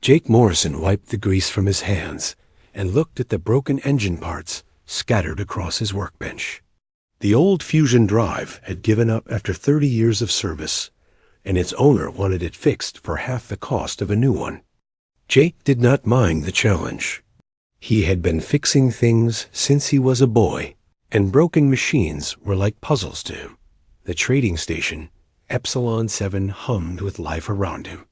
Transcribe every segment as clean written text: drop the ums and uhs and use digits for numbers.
Jake Morrison wiped the grease from his hands and looked at the broken engine parts scattered across his workbench. The old fusion drive had given up after 30 years of service, and its owner wanted it fixed for half the cost of a new one. Jake did not mind the challenge. He had been fixing things since he was a boy, and broken machines were like puzzles to him. The trading station, Epsilon 7, hummed with life around him.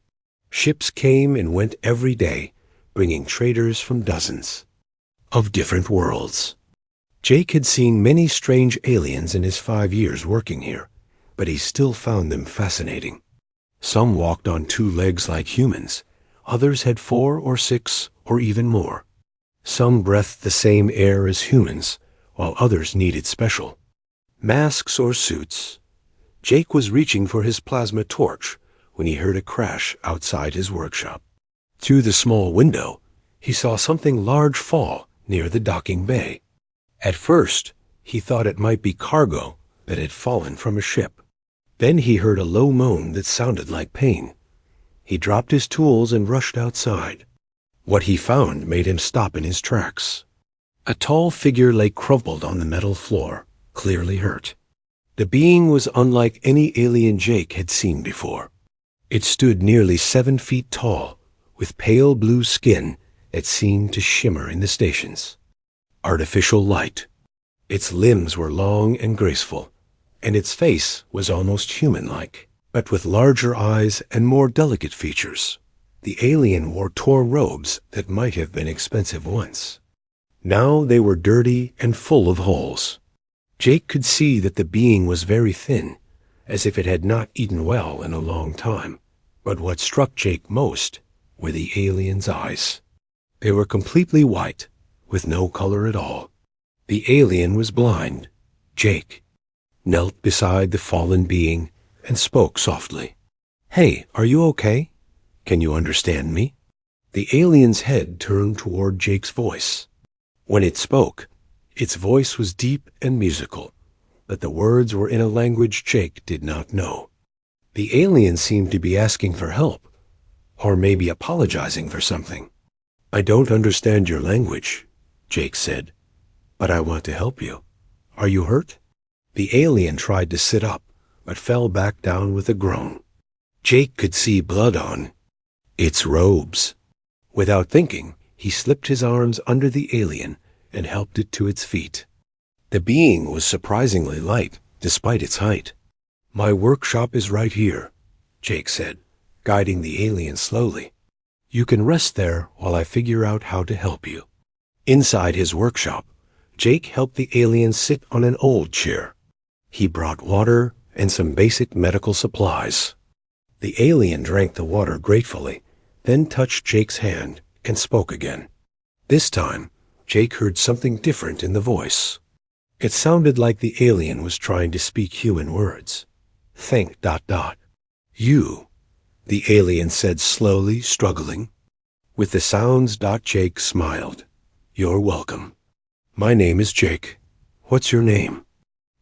Ships came and went every day, bringing traders from dozens of different worlds. Jake had seen many strange aliens in his 5 years working here, but he still found them fascinating. Some walked on 2 legs like humans. Others had 4 or 6 or even more. Some breathed the same air as humans, while others needed special masks or suits. Jake was reaching for his plasma torch when he heard a crash outside his workshop. Through the small window, he saw something large fall near the docking bay. At first, he thought it might be cargo that had fallen from a ship. Then he heard a low moan that sounded like pain. He dropped his tools and rushed outside. What he found made him stop in his tracks. A tall figure lay crumpled on the metal floor, clearly hurt. The being was unlike any alien Jake had seen before. It stood nearly 7 feet tall, with pale blue skin that seemed to shimmer in the stations. Artificial light. Its limbs were long and graceful, and its face was almost human-like, but with larger eyes and more delicate features. The alien wore torn robes that might have been expensive once. Now they were dirty and full of holes. Jake could see that the being was very thin, as if it had not eaten well in a long time. But what struck Jake most were the alien's eyes. They were completely white, with no color at all. The alien was blind. Jake knelt beside the fallen being and spoke softly. "Hey, are you okay? Can you understand me?" The alien's head turned toward Jake's voice. When it spoke, its voice was deep and musical, but the words were in a language Jake did not know. The alien seemed to be asking for help, or maybe apologizing for something. "I don't understand your language," Jake said, "but I want to help you. Are you hurt?" The alien tried to sit up, but fell back down with a groan. Jake could see blood on its robes. Without thinking, he slipped his arms under the alien and helped it to its feet. The being was surprisingly light, despite its height. "My workshop is right here," Jake said, guiding the alien slowly. "You can rest there while I figure out how to help you." Inside his workshop, Jake helped the alien sit on an old chair. He brought water and some basic medical supplies. The alien drank the water gratefully, then touched Jake's hand and spoke again. This time, Jake heard something different in the voice. It sounded like the alien was trying to speak human words. "Think ... You," the alien said slowly, struggling. With the sounds, Jake smiled. "You're welcome. My name is Jake. What's your name?"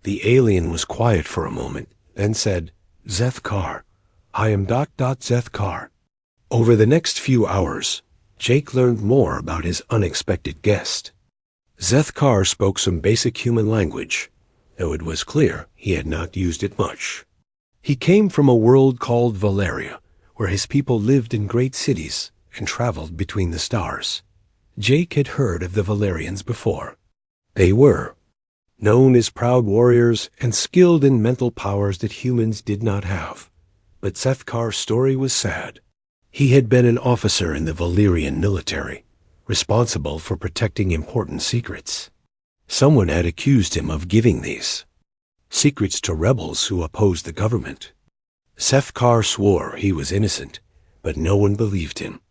The alien was quiet for a moment, then said, "Zethkar. I am ... Zethkar." Over the next few hours, Jake learned more about his unexpected guest. Zethkar spoke some basic human language, though it was clear he had not used it much. He came from a world called Valeria, where his people lived in great cities and traveled between the stars. Jake had heard of the Valerians before. They were known as proud warriors and skilled in mental powers that humans did not have. But Zethkar's story was sad. He had been an officer in the Valerian military, responsible for protecting important secrets. Someone had accused him of giving these secrets to rebels who opposed the government. Zethkar swore he was innocent, but no one believed him.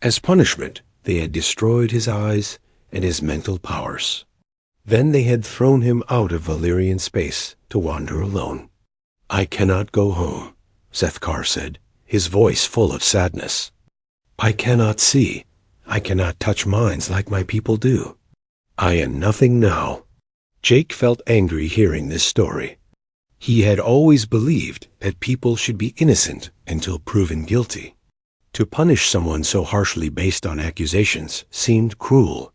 As punishment, they had destroyed his eyes and his mental powers. Then they had thrown him out of Valerian space to wander alone. "I cannot go home," Zethkar said, his voice full of sadness. "I cannot see. I cannot touch minds like my people do. I am nothing now." Jake felt angry hearing this story. He had always believed that people should be innocent until proven guilty. To punish someone so harshly based on accusations seemed cruel.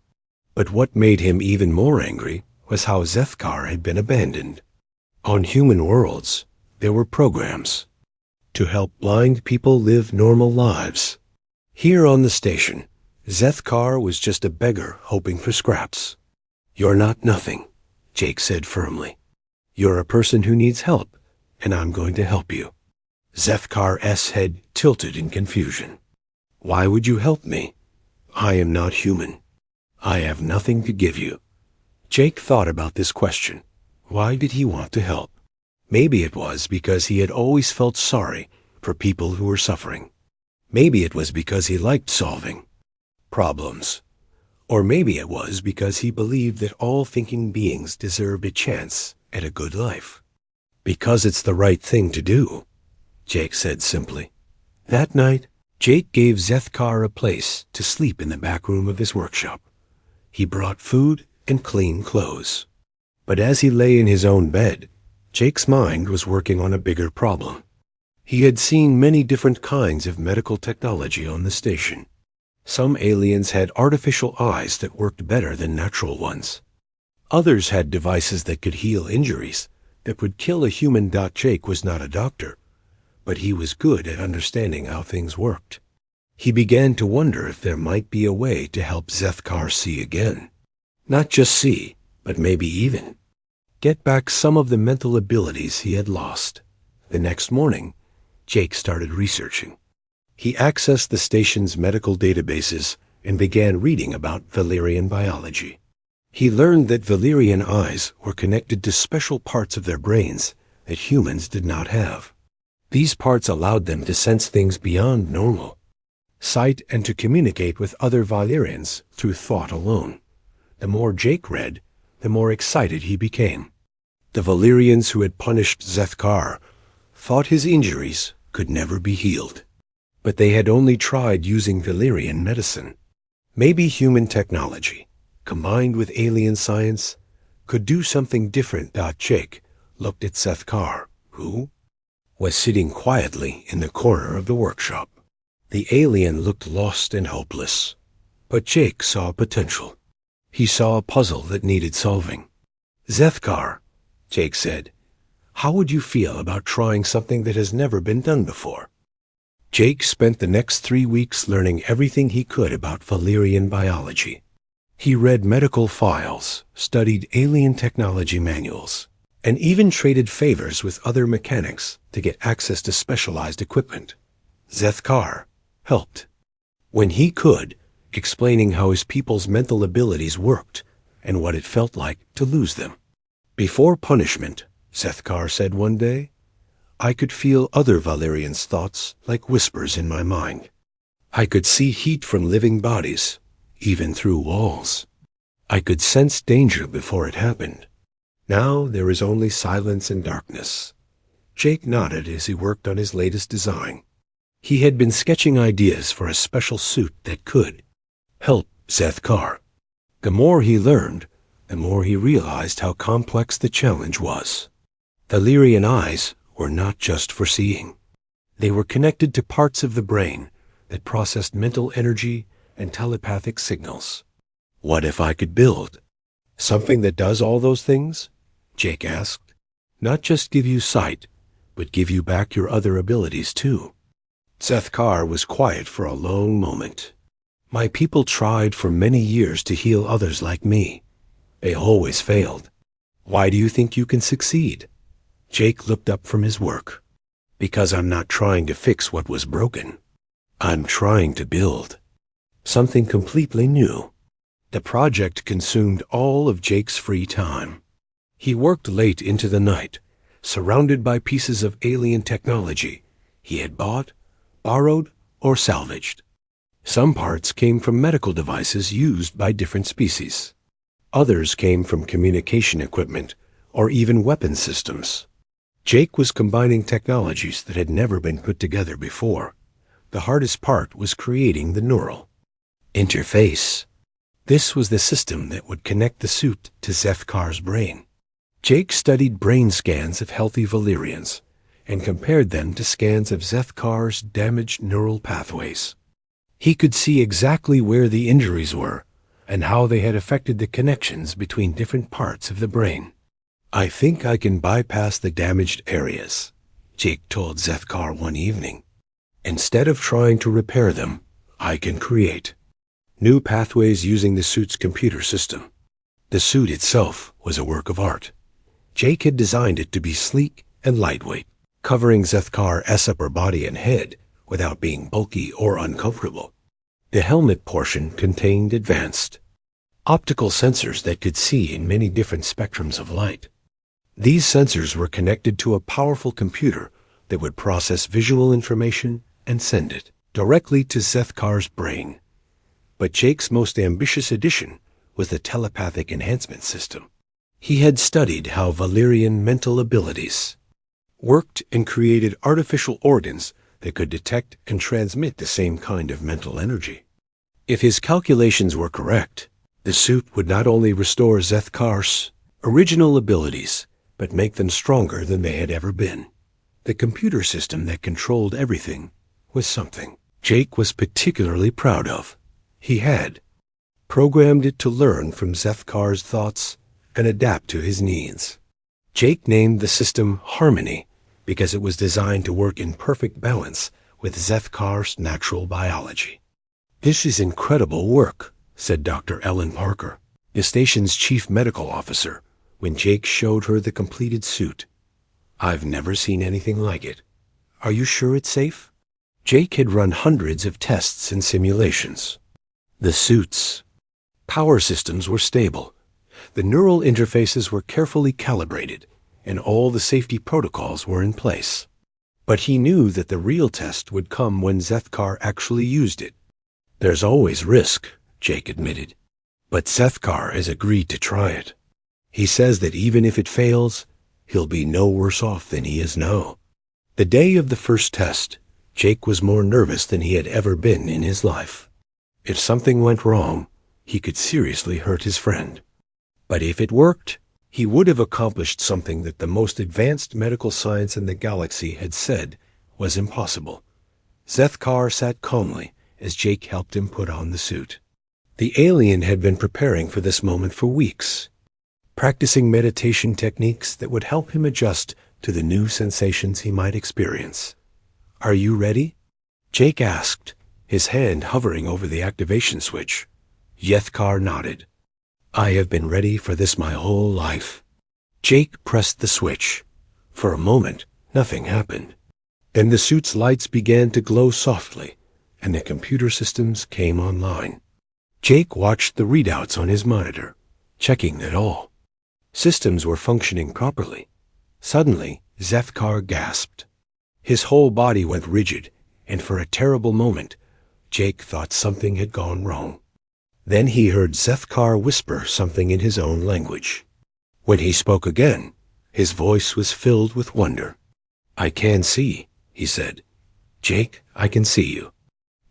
But what made him even more angry was how Zethkar had been abandoned. On human worlds, there were programs to help blind people live normal lives. Here on the station, Zethkar was just a beggar hoping for scraps. "You're not nothing," Jake said firmly. "You're a person who needs help, and I'm going to help you." Zethkar's head tilted in confusion. "Why would you help me? I am not human. I have nothing to give you." Jake thought about this question. Why did he want to help? Maybe it was because he had always felt sorry for people who were suffering. Maybe it was because he liked solving problems. Or maybe it was because he believed that all thinking beings deserved a chance at a good life. "Because it's the right thing to do," Jake said simply. That night, Jake gave Zethkar a place to sleep in the back room of his workshop. He brought food and clean clothes. But as he lay in his own bed, Jake's mind was working on a bigger problem. He had seen many different kinds of medical technology on the station. Some aliens had artificial eyes that worked better than natural ones. Others had devices that could heal injuries that would kill a human. Jake was not a doctor, but he was good at understanding how things worked. He began to wonder if there might be a way to help Zethkar see again. Not just see, but maybe even get back some of the mental abilities he had lost. The next morning, Jake started researching. He accessed the station's medical databases and began reading about Valyrian biology. He learned that Valyrian eyes were connected to special parts of their brains that humans did not have. These parts allowed them to sense things beyond normal sight and to communicate with other Valyrians through thought alone. The more Jake read, the more excited he became. The Valyrians who had punished Zethkar thought his injuries could never be healed. But they had only tried using Valyrian medicine. Maybe human technology, combined with alien science, could do something different. Jake looked at Zethkar, who was sitting quietly in the corner of the workshop. The alien looked lost and hopeless, but Jake saw potential. He saw a puzzle that needed solving. "Zethkar," Jake said, "how would you feel about trying something that has never been done before?" Jake spent the next 3 weeks learning everything he could about Valyrian biology. He read medical files, studied alien technology manuals, and even traded favors with other mechanics to get access to specialized equipment. Zethkar helped when he could, explaining how his people's mental abilities worked and what it felt like to lose them. "Before punishment," Zethkar said one day, "I could feel other Valyrians' thoughts like whispers in my mind. I could see heat from living bodies, even through walls. I could sense danger before it happened. Now there is only silence and darkness." Jake nodded as he worked on his latest design. He had been sketching ideas for a special suit that could help Zethkar. The more he learned, the more he realized how complex the challenge was. Valyrian eyes were not just for seeing. They were connected to parts of the brain that processed mental energy and telepathic signals. "What if I could build something that does all those things?" Jake asked. "Not just give you sight, but give you back your other abilities too." Zethkar was quiet for a long moment. "My people tried for many years to heal others like me. They always failed. Why do you think you can succeed?" Jake looked up from his work. "Because I'm not trying to fix what was broken. I'm trying to build something completely new." The project consumed all of Jake's free time. He worked late into the night, surrounded by pieces of alien technology he had bought, borrowed, or salvaged. Some parts came from medical devices used by different species. Others came from communication equipment or even weapon systems. Jake was combining technologies that had never been put together before. The hardest part was creating the neural interface. This was the system that would connect the suit to Zethkar's brain. Jake studied brain scans of healthy Valyrians and compared them to scans of Zethkar's damaged neural pathways. He could see exactly where the injuries were and how they had affected the connections between different parts of the brain. "I think I can bypass the damaged areas," Jake told Zethkar one evening. "Instead of trying to repair them, I can create new pathways using the suit's computer system." The suit itself was a work of art. Jake had designed it to be sleek and lightweight, covering Zethkar's upper body and head without being bulky or uncomfortable. The helmet portion contained advanced optical sensors that could see in many different spectrums of light. These sensors were connected to a powerful computer that would process visual information and send it directly to Zethkar's brain. But Jake's most ambitious addition was the telepathic enhancement system. He had studied how Valerian mental abilities worked and created artificial organs that could detect and transmit the same kind of mental energy. If his calculations were correct, the suit would not only restore Zethkar's original abilities, but make them stronger than they had ever been. The computer system that controlled everything was something Jake was particularly proud of. He had programmed it to learn from Zethkar's thoughts and adapt to his needs. Jake named the system Harmony because it was designed to work in perfect balance with Zethkar's natural biology. "This is incredible work," said Dr. Ellen Parker, the station's chief medical officer, when Jake showed her the completed suit. "I've never seen anything like it. Are you sure it's safe?" Jake had run hundreds of tests and simulations. The suit's power systems were stable. The neural interfaces were carefully calibrated, and all the safety protocols were in place. But he knew that the real test would come when Zethkar actually used it. "There's always risk," Jake admitted, "but Zethkar has agreed to try it. He says that even if it fails, he'll be no worse off than he is now." The day of the first test, Jake was more nervous than he had ever been in his life. If something went wrong, he could seriously hurt his friend. But if it worked, he would have accomplished something that the most advanced medical science in the galaxy had said was impossible. Zethkar sat calmly as Jake helped him put on the suit. The alien had been preparing for this moment for weeks, practicing meditation techniques that would help him adjust to the new sensations he might experience. "Are you ready?" Jake asked, his hand hovering over the activation switch. Zethkar nodded. "I have been ready for this my whole life." Jake pressed the switch. For a moment, nothing happened. Then the suit's lights began to glow softly, and the computer systems came online. Jake watched the readouts on his monitor, checking that all systems were functioning properly. Suddenly, Zethkar gasped. His whole body went rigid, and for a terrible moment, Jake thought something had gone wrong. Then he heard Zethkar whisper something in his own language. When he spoke again, his voice was filled with wonder. "I can see," he said. "Jake, I can see you."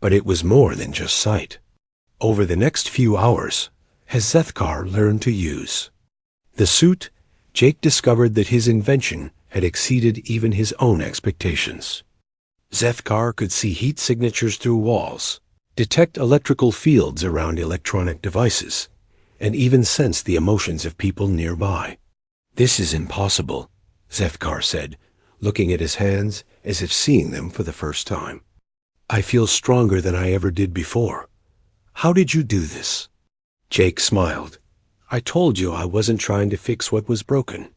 But it was more than just sight. Over the next few hours, as Zethkar learned to use the suit, Jake discovered that his invention had exceeded even his own expectations. Zethkar could see heat signatures through walls, detect electrical fields around electronic devices, and even sense the emotions of people nearby. "This is impossible," Zethkar said, looking at his hands as if seeing them for the first time. "I feel stronger than I ever did before. How did you do this?" Jake smiled. "I told you I wasn't trying to fix what was broken.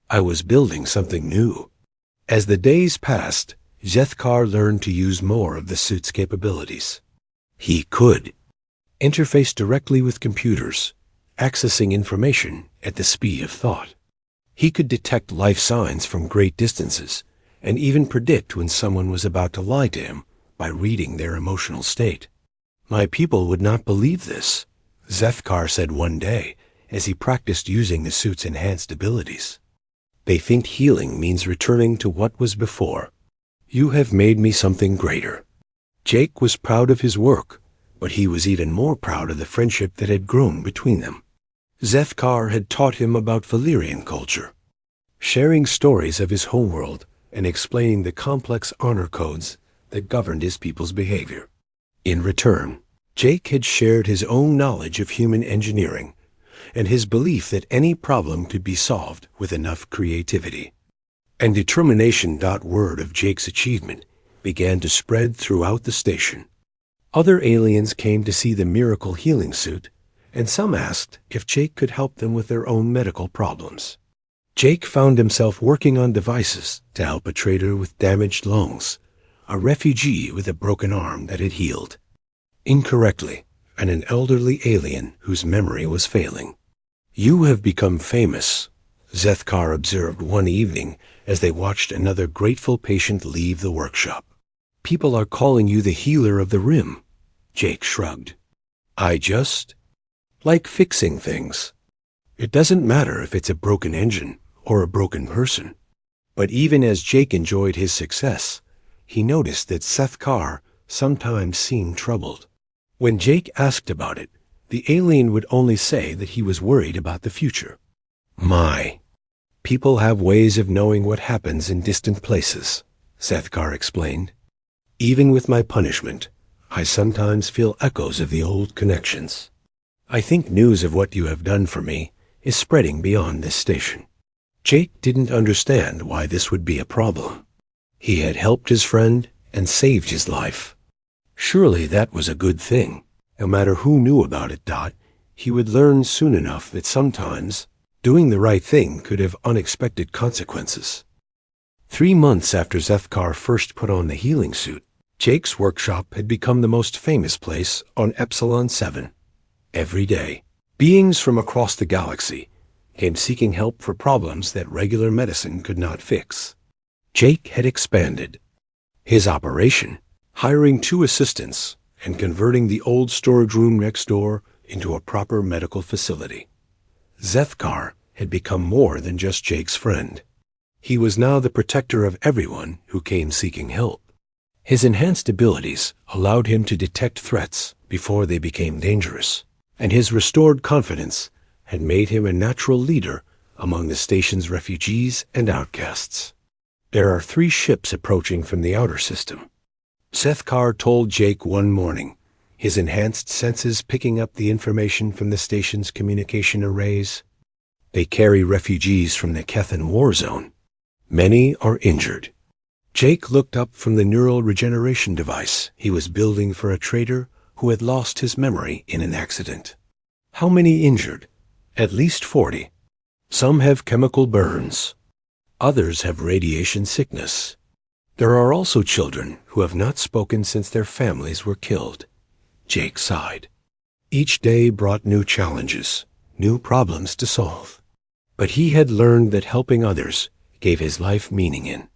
I was building something new." As the days passed, Zethkar learned to use more of the suit's capabilities. He could interface directly with computers, accessing information at the speed of thought. He could detect life signs from great distances, and even predict when someone was about to lie to him by reading their emotional state. "My people would not believe this," Zethkar said one day as he practiced using the suit's enhanced abilities. "They think healing means returning to what was before. You have made me something greater." Jake was proud of his work, but he was even more proud of the friendship that had grown between them. Zethkar had taught him about Valerian culture, sharing stories of his homeworld and explaining the complex honor codes that governed his people's behavior. In return, Jake had shared his own knowledge of human engineering and his belief that any problem could be solved with enough creativity. And determination. Word of Jake's achievement began to spread throughout the station. Other aliens came to see the miracle healing suit, and some asked if Jake could help them with their own medical problems. Jake found himself working on devices to help a trader with damaged lungs, a refugee with a broken arm that had healed incorrectly, and an elderly alien whose memory was failing. "You have become famous," Zethkar observed one evening as they watched another grateful patient leave the workshop. "People are calling you the healer of the Rim." Jake shrugged. "I just like fixing things. It doesn't matter if it's a broken engine or a broken person." But even as Jake enjoyed his success, he noticed that Zethkar sometimes seemed troubled. When Jake asked about it, the alien would only say that he was worried about the future. "My, people have ways of knowing what happens in distant places," Zethkar explained. "Even with my punishment, I sometimes feel echoes of the old connections. I think news of what you have done for me is spreading beyond this station." Jake didn't understand why this would be a problem. He had helped his friend and saved his life. Surely that was a good thing. No matter who knew about it. He would learn soon enough that sometimes doing the right thing could have unexpected consequences. 3 months after Zethkar first put on the healing suit, Jake's workshop had become the most famous place on Epsilon 7. Every day, beings from across the galaxy came seeking help for problems that regular medicine could not fix. Jake had expanded his operation, hiring 2 assistants and converting the old storage room next door into a proper medical facility. Zethkar had become more than just Jake's friend. He was now the protector of everyone who came seeking help. His enhanced abilities allowed him to detect threats before they became dangerous, and his restored confidence had made him a natural leader among the station's refugees and outcasts. "There are 3 ships approaching from the outer system," Zethkar told Jake one morning, his enhanced senses picking up the information from the station's communication arrays. "They carry refugees from the Kethan war zone. Many are injured." Jake looked up from the neural regeneration device he was building for a trader who had lost his memory in an accident. "How many injured?" "At least 40. Some have chemical burns. Others have radiation sickness. There are also children who have not spoken since their families were killed." Jake sighed. Each day brought new challenges, new problems to solve. But he had learned that helping others gave his life meaning in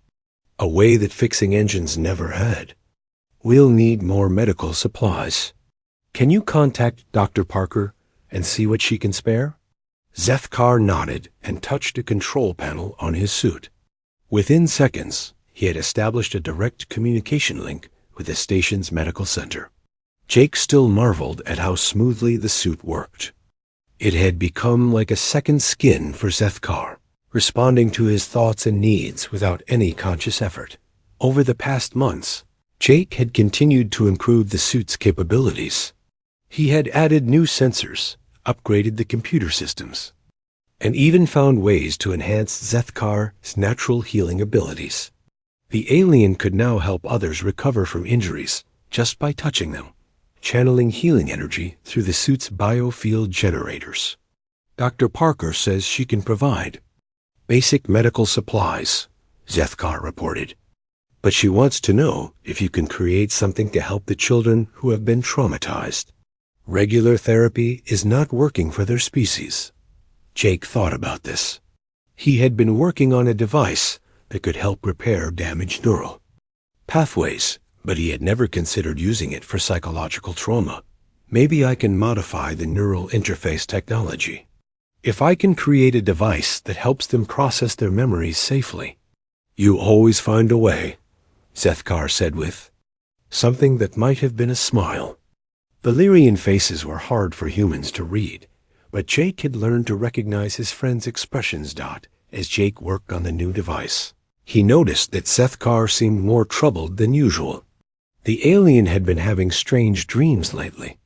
a way that fixing engines never had. "We'll need more medical supplies. Can you contact Dr. Parker and see what she can spare?" Zethkar nodded and touched a control panel on his suit. Within seconds, he had established a direct communication link with the station's medical center. Jake still marveled at how smoothly the suit worked. It had become like a second skin for Zethkar, responding to his thoughts and needs without any conscious effort. Over the past months, Jake had continued to improve the suit's capabilities. He had added new sensors, upgraded the computer systems, and even found ways to enhance Zethkar's natural healing abilities. The alien could now help others recover from injuries just by touching them, channeling healing energy through the suit's biofield generators. "Dr. Parker says she can provide basic medical supplies," Zethkar reported. "But she wants to know if you can create something to help the children who have been traumatized. Regular therapy is not working for their species." Jake thought about this. He had been working on a device that could help repair damaged neural pathways, but he had never considered using it for psychological trauma. "Maybe I can modify the neural interface technology. If I can create a device that helps them process their memories safely." "You always find a way," Zethkar said with something that might have been a smile. Valyrian faces were hard for humans to read, but Jake had learned to recognize his friend's expressions. As Jake worked on the new device, He noticed that Sethkar seemed more troubled than usual. The alien had been having strange dreams lately.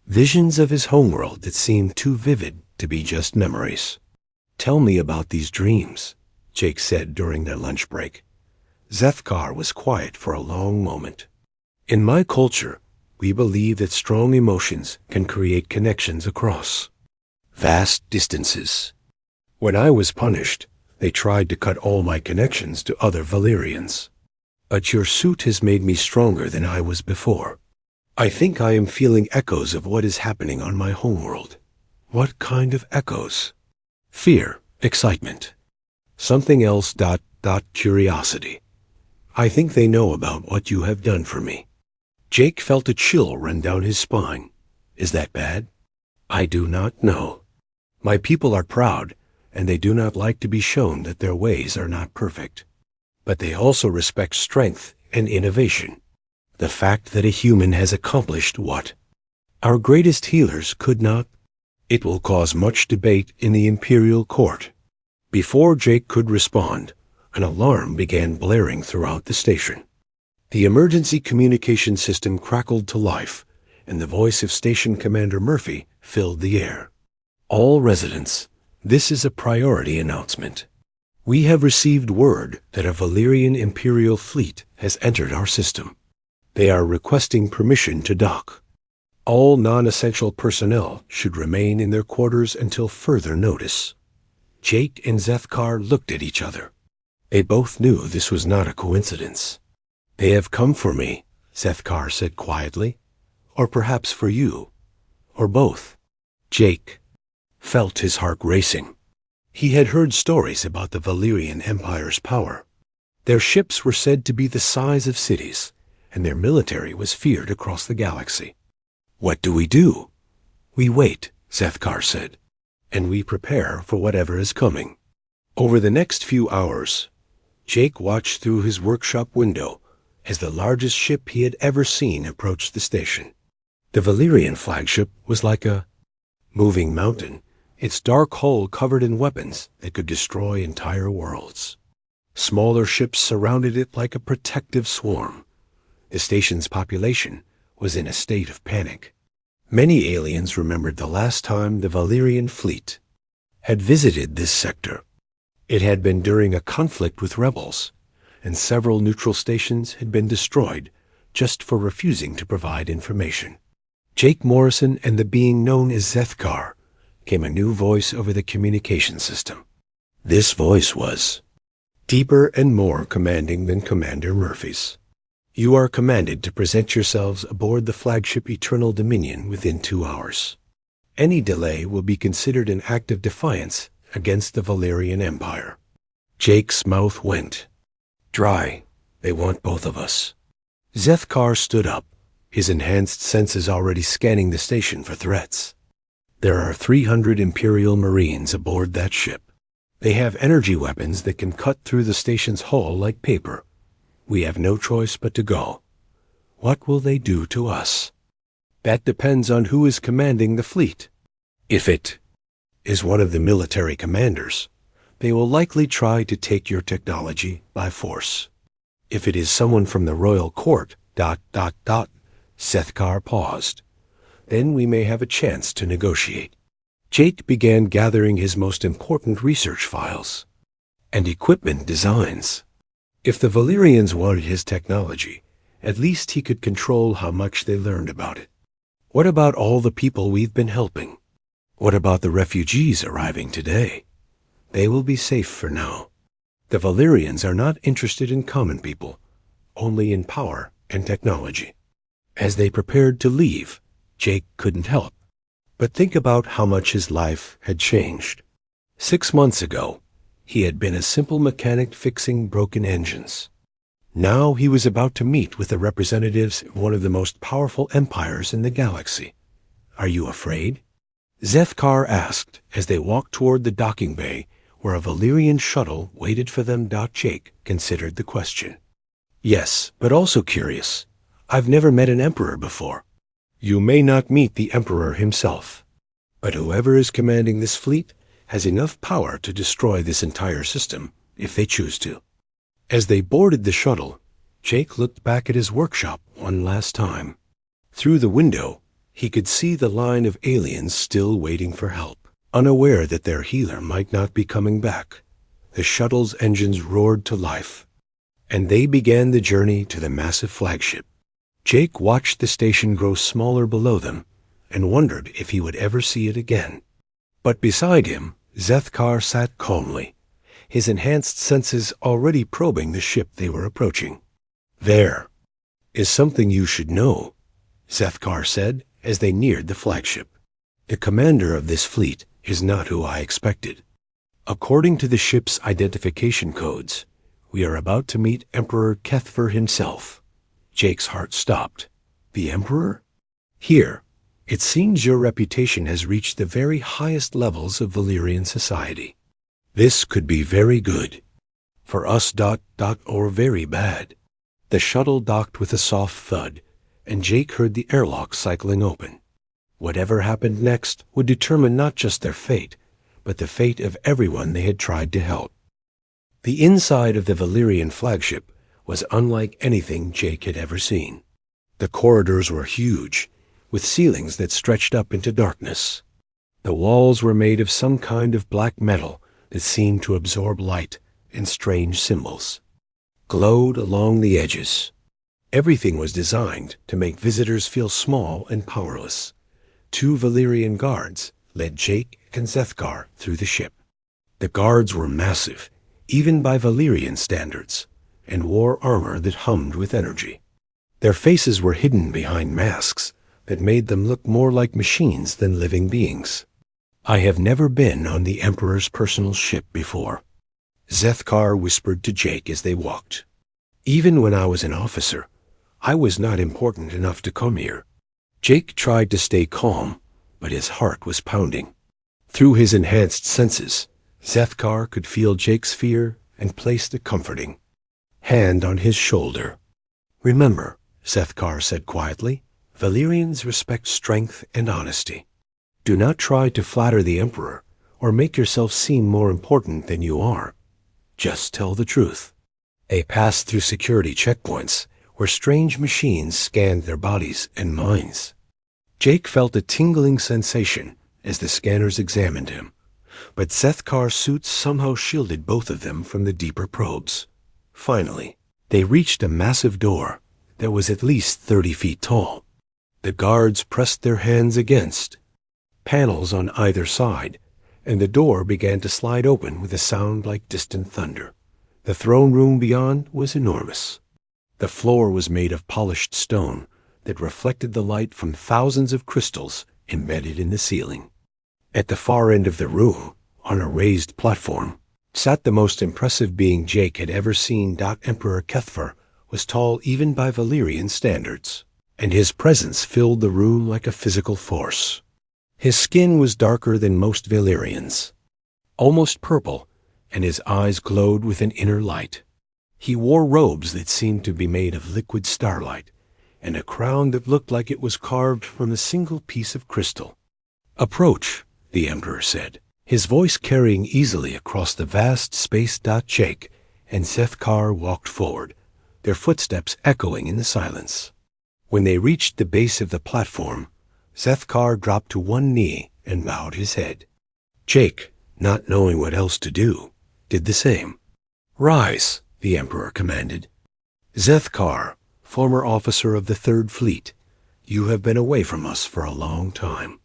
Visions of his homeworld that seemed too vivid to be just memories. "Tell me about these dreams," Jake said during their lunch break. Sethkar was quiet for a long moment. "In my culture, we believe that strong emotions can create connections across vast distances. When I was punished, they tried to cut all my connections to other Valyrians. But your suit has made me stronger than I was before. I think I am feeling echoes of what is happening on my homeworld." "What kind of echoes?" "Fear, excitement. Something else, curiosity. I think they know about what you have done for me." Jake felt a chill run down his spine. "Is that bad?" "I do not know. My people are proud, and they do not like to be shown that their ways are not perfect. But they also respect strength and innovation. The fact that a human has accomplished what our greatest healers could not. It will cause much debate in the Imperial Court." Before Jake could respond, an alarm began blaring throughout the station. The emergency communication system crackled to life, and the voice of Station Commander Murphy filled the air. "All residents, this is a priority announcement. We have received word that a Valyrian Imperial fleet has entered our system. They are requesting permission to dock. All non-essential personnel should remain in their quarters until further notice." Jake and Sethkar looked at each other. They both knew this was not a coincidence. "They have come for me," Sethkar said quietly. "Or perhaps for you. Or both." Jake felt his heart racing. He had heard stories about the Valyrian Empire's power. Their ships were said to be the size of cities, and their military was feared across the galaxy. "What do we do?" "We wait," Sethkar said, "and we prepare for whatever is coming." Over the next few hours, Jake watched through his workshop window as the largest ship he had ever seen approached the station. The Valyrian flagship was like a moving mountain, its dark hull covered in weapons that could destroy entire worlds. Smaller ships surrounded it like a protective swarm. The station's population was in a state of panic. Many aliens remembered the last time the Valyrian fleet had visited this sector. It had been during a conflict with rebels, and several neutral stations had been destroyed just for refusing to provide information. Jake Morrison and the being known as Sethkar came a new voice over the communication system. This voice was deeper and more commanding than Commander Murphy's. "You are commanded to present yourselves aboard the flagship Eternal Dominion within 2 hours. Any delay will be considered an act of defiance against the Valyrian Empire." Jake's mouth went dry. "They want both of us." Sethkar stood up, his enhanced senses already scanning the station for threats. "There are 300 Imperial Marines aboard that ship. They have energy weapons that can cut through the station's hull like paper. We have no choice but to go. What will they do to us?" "That depends on who is commanding the fleet. If it is one of the military commanders, they will likely try to take your technology by force. If it is someone from the royal court, Sethkar paused. Then we may have a chance to negotiate." Jake began gathering his most important research files and equipment designs. If the Valyrians wanted his technology, at least he could control how much they learned about it. What about all the people we've been helping? What about the refugees arriving today? They will be safe for now. The Valyrians are not interested in common people, only in power and technology. As they prepared to leave, Jake couldn't help but think about how much his life had changed. 6 months ago, he had been a simple mechanic fixing broken engines. Now he was about to meet with the representatives of one of the most powerful empires in the galaxy. "Are you afraid?" Sethkar asked as they walked toward the docking bay where a Valyrian shuttle waited for them. Jake considered the question. "Yes, but also curious. I've never met an emperor before." "You may not meet the emperor himself, but whoever is commanding this fleet has enough power to destroy this entire system if they choose to." As they boarded the shuttle, Jake looked back at his workshop one last time. Through the window, he could see the line of aliens still waiting for help. Unaware that their healer might not be coming back, the shuttle's engines roared to life, and they began the journey to the massive flagship. Jake watched the station grow smaller below them and wondered if he would ever see it again. But beside him, Zethkar sat calmly, his enhanced senses already probing the ship they were approaching. "There is something you should know," Zethkar said as they neared the flagship. "The commander of this fleet is not who I expected. According to the ship's identification codes, we are about to meet Emperor Kethver himself." Jake's heart stopped. "The Emperor? Here, it seems your reputation has reached the very highest levels of Valyrian society. This could be very good. For us, or very bad." The shuttle docked with a soft thud, and Jake heard the airlock cycling open. Whatever happened next would determine not just their fate, but the fate of everyone they had tried to help. The inside of the Valyrian flagship was unlike anything Jake had ever seen. The corridors were huge, with ceilings that stretched up into darkness. The walls were made of some kind of black metal that seemed to absorb light, and strange symbols glowed along the edges. Everything was designed to make visitors feel small and powerless. 2 Valyrian guards led Jake and Zethkar through the ship. The guards were massive, even by Valyrian standards, and wore armor that hummed with energy. Their faces were hidden behind masks that made them look more like machines than living beings. "I have never been on the Emperor's personal ship before," Zethkar whispered to Jake as they walked. "Even when I was an officer, I was not important enough to come here." Jake tried to stay calm, but his heart was pounding. Through his enhanced senses, Zethkar could feel Jake's fear and placed a comforting hand on his shoulder. "Remember," Zethkar said quietly, "Valyrians respect strength and honesty. Do not try to flatter the Emperor or make yourself seem more important than you are. Just tell the truth." They passed through security checkpoints where strange machines scanned their bodies and minds. Jake felt a tingling sensation as the scanners examined him, but Zethkar's suits somehow shielded both of them from the deeper probes. Finally, they reached a massive door that was at least 30 feet tall. The guards pressed their hands against panels on either side, and the door began to slide open with a sound like distant thunder. The throne room beyond was enormous. The floor was made of polished stone that reflected the light from thousands of crystals embedded in the ceiling. At the far end of the room, on a raised platform, sat the most impressive being Jake had ever seen. Emperor Kethver was tall even by Valyrian standards, and his presence filled the room like a physical force. His skin was darker than most Valyrians, almost purple, and his eyes glowed with an inner light. He wore robes that seemed to be made of liquid starlight, and a crown that looked like it was carved from a single piece of crystal. "Approach," the Emperor said, his voice carrying easily across the vast space. Jake and Zethkar walked forward, their footsteps echoing in the silence. When they reached the base of the platform, Zethkar dropped to one knee and bowed his head. Jake, not knowing what else to do, did the same. "Rise," the Emperor commanded. "Zethkar, former officer of the Third Fleet, you have been away from us for a long time."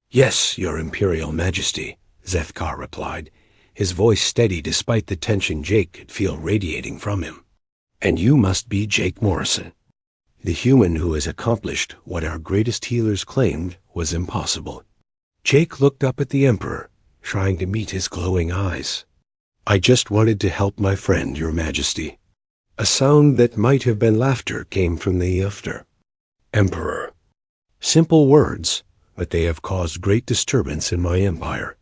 "Yes, Your Imperial Majesty," Zethkar replied, his voice steady despite the tension Jake could feel radiating from him. "And you must be Jake Morrison, the human who has accomplished what our greatest healers claimed was impossible." Jake looked up at the Emperor, trying to meet his glowing eyes. "I just wanted to help my friend, Your Majesty." A sound that might have been laughter came from the after. "Emperor. Simple words, but they have caused great disturbance in my empire.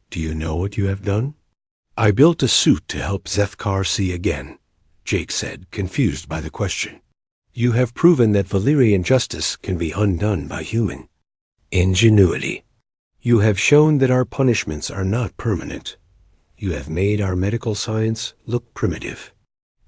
Do you know what you have done?" "I built a suit to help Zethkar see again," Jake said, confused by the question. "You have proven that Valyrian justice can be undone by human ingenuity. You have shown that our punishments are not permanent. You have made our medical science look primitive."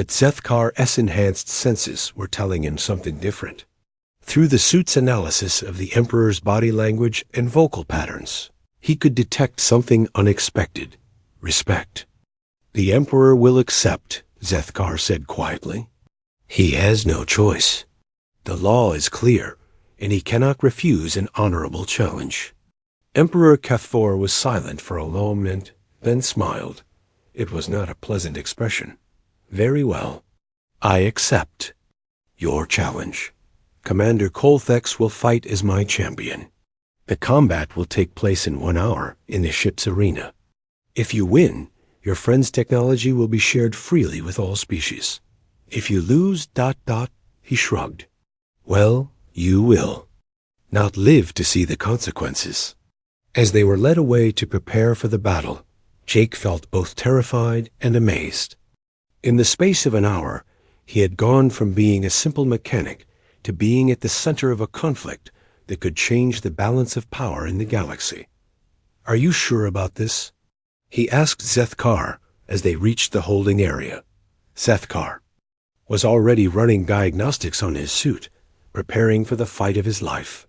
But Zethkar's enhanced senses were telling him something different. Through the suit's analysis of the Emperor's body language and vocal patterns, he could detect something unexpected: respect. "The Emperor will accept," Zethkar said quietly. "He has no choice. The law is clear, and he cannot refuse an honorable challenge." Emperor Cathfor was silent for a moment, then smiled. It was not a pleasant expression. "Very well. I accept your challenge. Commander Colthex will fight as my champion. The combat will take place in 1 hour in the ship's arena. If you win, your friend's technology will be shared freely with all species. If you lose... he shrugged. Well, you will not live to see the consequences." As they were led away to prepare for the battle, Jake felt both terrified and amazed. In the space of an hour, he had gone from being a simple mechanic to being at the center of a conflict that could change the balance of power in the galaxy. "Are you sure about this?" he asked Zethkar as they reached the holding area. Zethkar was already running diagnostics on his suit, preparing for the fight of his life.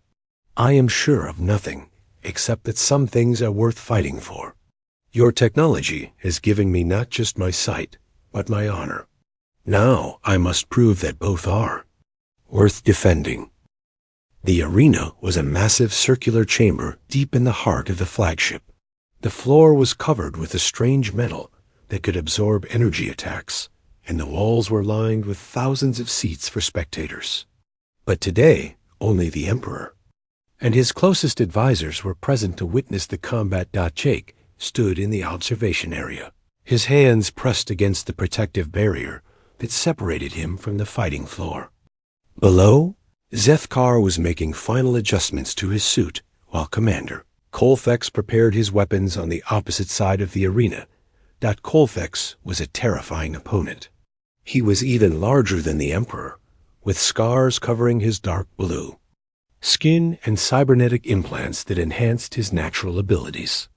"I am sure of nothing, except that some things are worth fighting for. Your technology has given me not just my sight, but my honor. Now I must prove that both are worth defending." The arena was a massive circular chamber deep in the heart of the flagship. The floor was covered with a strange metal that could absorb energy attacks, and the walls were lined with thousands of seats for spectators. But today, only the Emperor and his closest advisors were present to witness the combat. Jake stood in the observation area, his hands pressed against the protective barrier that separated him from the fighting floor. Below, Zethkar was making final adjustments to his suit, while Commander Colthex prepared his weapons on the opposite side of the arena. Colthex was a terrifying opponent. He was even larger than the Emperor, with scars covering his dark blue skin and cybernetic implants that enhanced his natural abilities.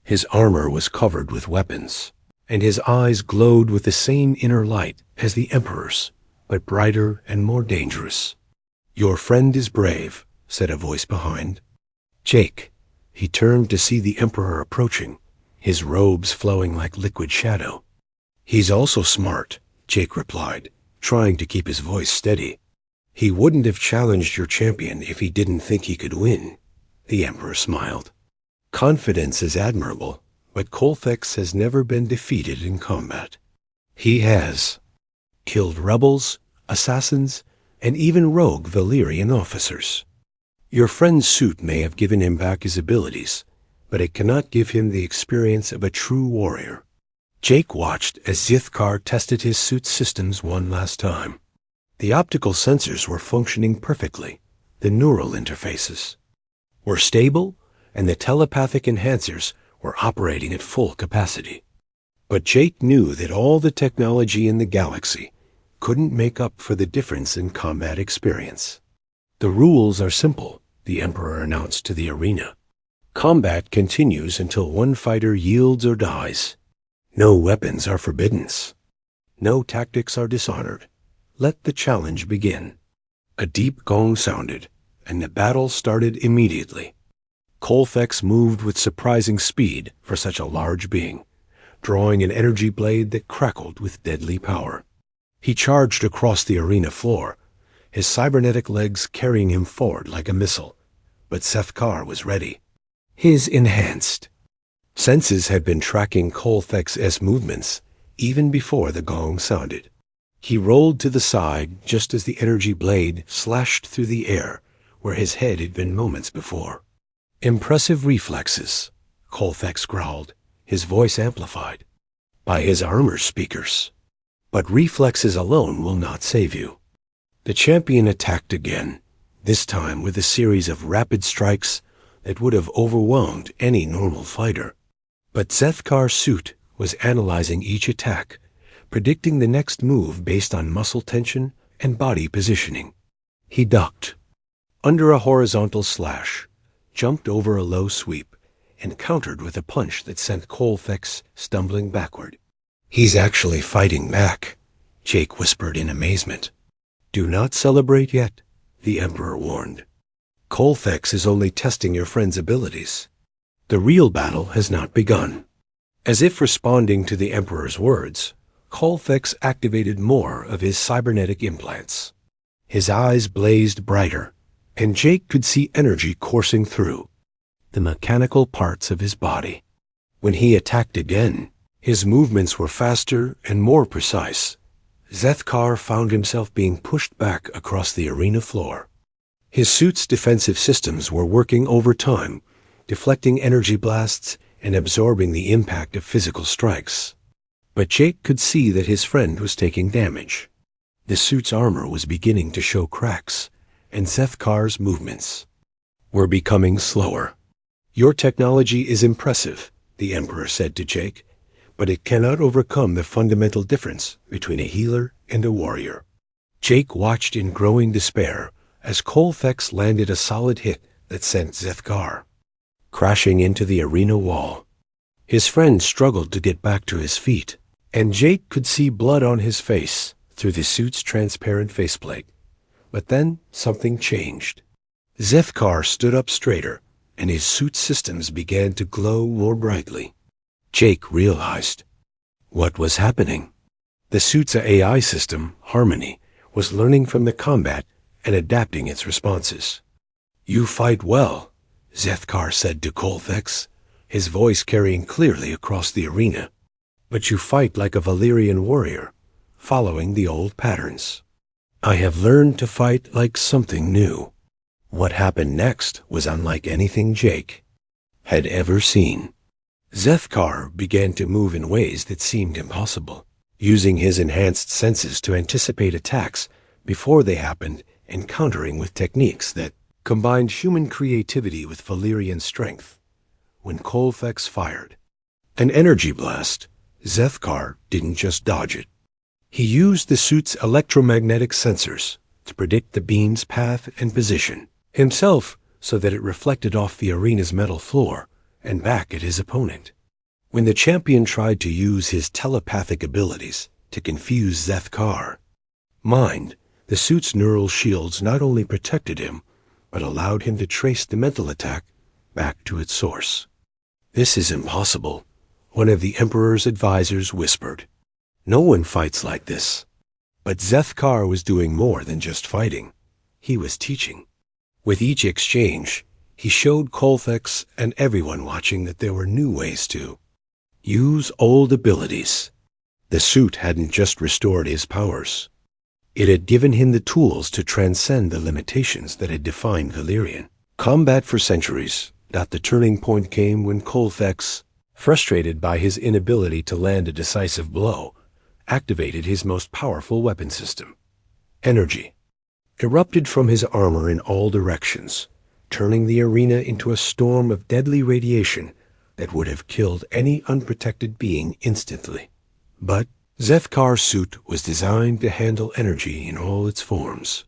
His armor was covered with weapons, and his eyes glowed with the same inner light as the Emperor's, but brighter and more dangerous. "Your friend is brave," said a voice behind. "Jake." He turned to see the Emperor approaching, his robes flowing like liquid shadow. "He's also smart," Jake replied, trying to keep his voice steady. "He wouldn't have challenged your champion if he didn't think he could win." The Emperor smiled. "Confidence is admirable, but Colthex has never been defeated in combat. He has killed rebels, assassins, and even rogue Valyrian officers. Your friend's suit may have given him back his abilities, but it cannot give him the experience of a true warrior." Jake watched as Zithkar tested his suit's systems one last time. The optical sensors were functioning perfectly, the neural interfaces were stable, and the telepathic enhancers were operating at full capacity. But Jake knew that all the technology in the galaxy couldn't make up for the difference in combat experience. "The rules are simple," the Emperor announced to the arena. "Combat continues until one fighter yields or dies. No weapons are forbidden. No tactics are dishonored. Let the challenge begin." A deep gong sounded, and the battle started immediately. Colthex moved with surprising speed for such a large being, drawing an energy blade that crackled with deadly power. He charged across the arena floor, his cybernetic legs carrying him forward like a missile. But Zethkar was ready. His enhanced senses had been tracking Colthex's movements even before the gong sounded. He rolled to the side just as the energy blade slashed through the air where his head had been moments before. "Impressive reflexes," Colthex growled, his voice amplified by his armor speakers. "But reflexes alone will not save you." The champion attacked again, this time with a series of rapid strikes that would have overwhelmed any normal fighter. But Zethkar's suit was analyzing each attack, predicting the next move based on muscle tension and body positioning. He ducked under a horizontal slash, jumped over a low sweep, and countered with a punch that sent Colthex stumbling backward. "He's actually fighting back," Jake whispered in amazement. "Do not celebrate yet," the Emperor warned. "Colfax is only testing your friend's abilities. The real battle has not begun." As if responding to the Emperor's words, Colfax activated more of his cybernetic implants. His eyes blazed brighter, and Jake could see energy coursing through the mechanical parts of his body. When he attacked again, his movements were faster and more precise. Zethkar found himself being pushed back across the arena floor. His suit's defensive systems were working overtime, deflecting energy blasts and absorbing the impact of physical strikes. But Jake could see that his friend was taking damage. The suit's armor was beginning to show cracks, and Zethkar's movements were becoming slower. "Your technology is impressive," the Emperor said to Jake, "but it cannot overcome the fundamental difference between a healer and a warrior." Jake watched in growing despair as Colfax landed a solid hit that sent Zethkar crashing into the arena wall. His friend struggled to get back to his feet, and Jake could see blood on his face through the suit's transparent faceplate. But then something changed. Zethkar stood up straighter, and his suit's systems began to glow more brightly. Jake realized what was happening. The suit's AI system, Harmony, was learning from the combat and adapting its responses. "You fight well," Zethkar said to Colfax, his voice carrying clearly across the arena. "But you fight like a Valyrian warrior, following the old patterns. I have learned to fight like something new." What happened next was unlike anything Jake had ever seen. Zethkar began to move in ways that seemed impossible, using his enhanced senses to anticipate attacks before they happened and countering with techniques that combined human creativity with Valyrian strength. When Colfax fired an energy blast, Zethkar didn't just dodge it. He used the suit's electromagnetic sensors to predict the beam's path and position himself so that it reflected off the arena's metal floor and back at his opponent. When the champion tried to use his telepathic abilities to confuse Zethkar, the suit's neural shields not only protected him, but allowed him to trace the mental attack back to its source. "This is impossible," one of the Emperor's advisors whispered. "No one fights like this." But Zethkar was doing more than just fighting. He was teaching. With each exchange, he showed Colfax and everyone watching that there were new ways to use old abilities. The suit hadn't just restored his powers. It had given him the tools to transcend the limitations that had defined Valyrian combat for centuries. The turning point came when Colfax, frustrated by his inability to land a decisive blow, activated his most powerful weapon system. Energy erupted from his armor in all directions, turning the arena into a storm of deadly radiation that would have killed any unprotected being instantly. But Zethkar's suit was designed to handle energy in all its forms.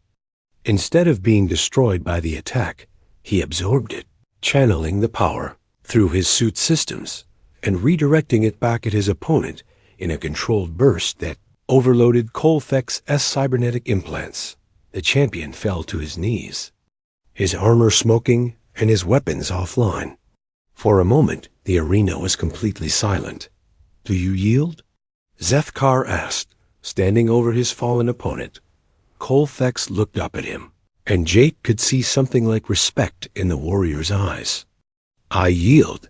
Instead of being destroyed by the attack, he absorbed it, channeling the power through his suit's systems and redirecting it back at his opponent in a controlled burst that overloaded Colfax's cybernetic implants. The champion fell to his knees, his armor smoking and his weapons offline. For a moment, the arena was completely silent. "Do you yield?" Zethkar asked, standing over his fallen opponent. Colfax looked up at him, and Jake could see something like respect in the warrior's eyes. "I yield.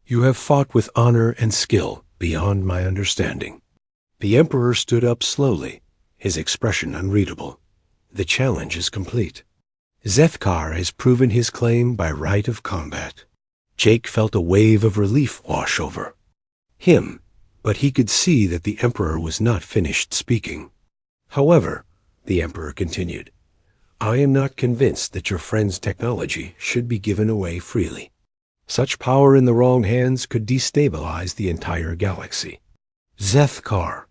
You have fought with honor and skill beyond my understanding." The Emperor stood up slowly, his expression unreadable. "The challenge is complete. Zethkar has proven his claim by right of combat." Jake felt a wave of relief wash over him, but he could see that the Emperor was not finished speaking. "However," the Emperor continued, "I am not convinced that your friend's technology should be given away freely. Such power in the wrong hands could destabilize the entire galaxy." Zethkar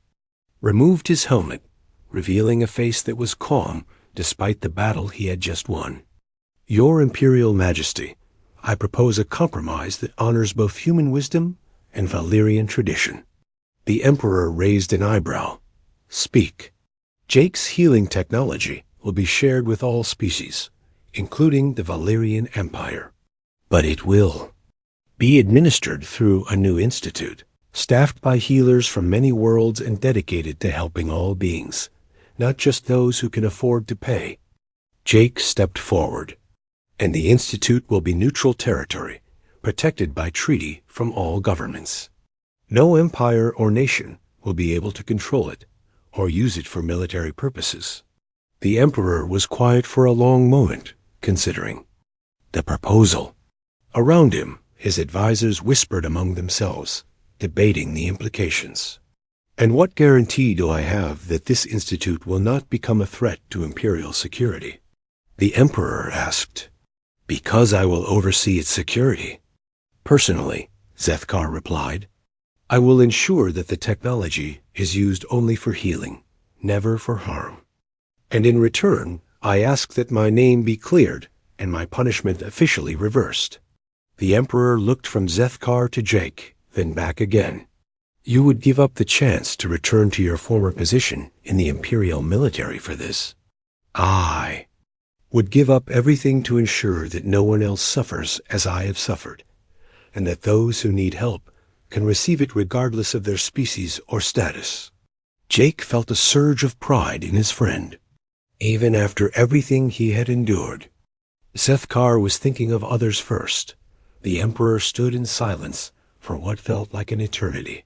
removed his helmet, revealing a face that was calm despite the battle he had just won. "Your Imperial Majesty, I propose a compromise that honors both human wisdom and Valyrian tradition." The Emperor raised an eyebrow. "Speak." Jake's healing technology will be shared with all species, including the Valerian Empire. But it will be administered through a new institute, staffed by healers from many worlds and dedicated to helping all beings, not just those who can afford to pay. Jake stepped forward, and the institute will be neutral territory, protected by treaty from all governments. No empire or nation will be able to control it or use it for military purposes. The Emperor was quiet for a long moment, considering the proposal. Around him, his advisors whispered among themselves, debating the implications. And what guarantee do I have that this institute will not become a threat to imperial security? The Emperor asked. Because I will oversee its security. Personally, Zethkar replied, I will ensure that the technology is used only for healing, never for harm. And in return, I ask that my name be cleared and my punishment officially reversed. The Emperor looked from Zethkar to Jake, then back again. You would give up the chance to return to your former position in the Imperial military for this. I would give up everything to ensure that no one else suffers as I have suffered, and that those who need help can receive it regardless of their species or status. Jake felt a surge of pride in his friend, even after everything he had endured. Zethkar was thinking of others first. The Emperor stood in silence for what felt like an eternity.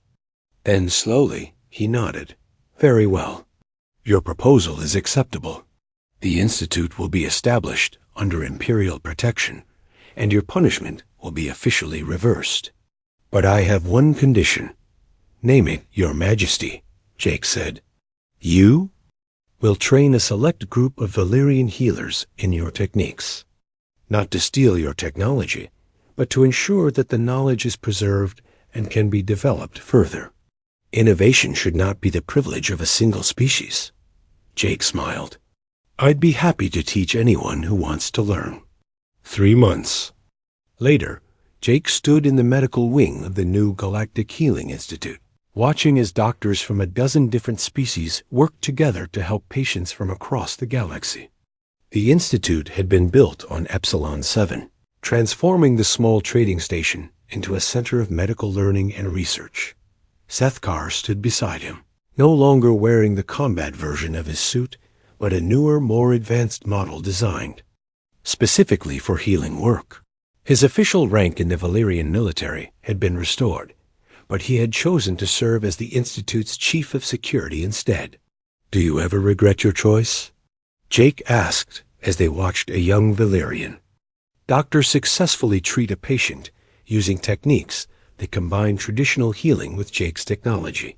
Then slowly he nodded. Very well. Your proposal is acceptable. The Institute will be established under Imperial protection, and your punishment will be officially reversed. But I have one condition. Name it, Your Majesty, Jake said. You will train a select group of Valerian healers in your techniques. Not to steal your technology, but to ensure that the knowledge is preserved and can be developed further. Innovation should not be the privilege of a single species. Jake smiled. I'd be happy to teach anyone who wants to learn. 3 months. Later, Jake stood in the medical wing of the new Galactic Healing Institute, watching as doctors from a dozen different species worked together to help patients from across the galaxy. The Institute had been built on Epsilon 7, transforming the small trading station into a center of medical learning and research. Zethkar stood beside him, no longer wearing the combat version of his suit, but a newer, more advanced model designed specifically for healing work. His official rank in the Valerian military had been restored, but he had chosen to serve as the Institute's chief of security instead. Do you ever regret your choice? Jake asked as they watched a young Valerian. Doctors successfully treat a patient using techniques that combine traditional healing with Jake's technology.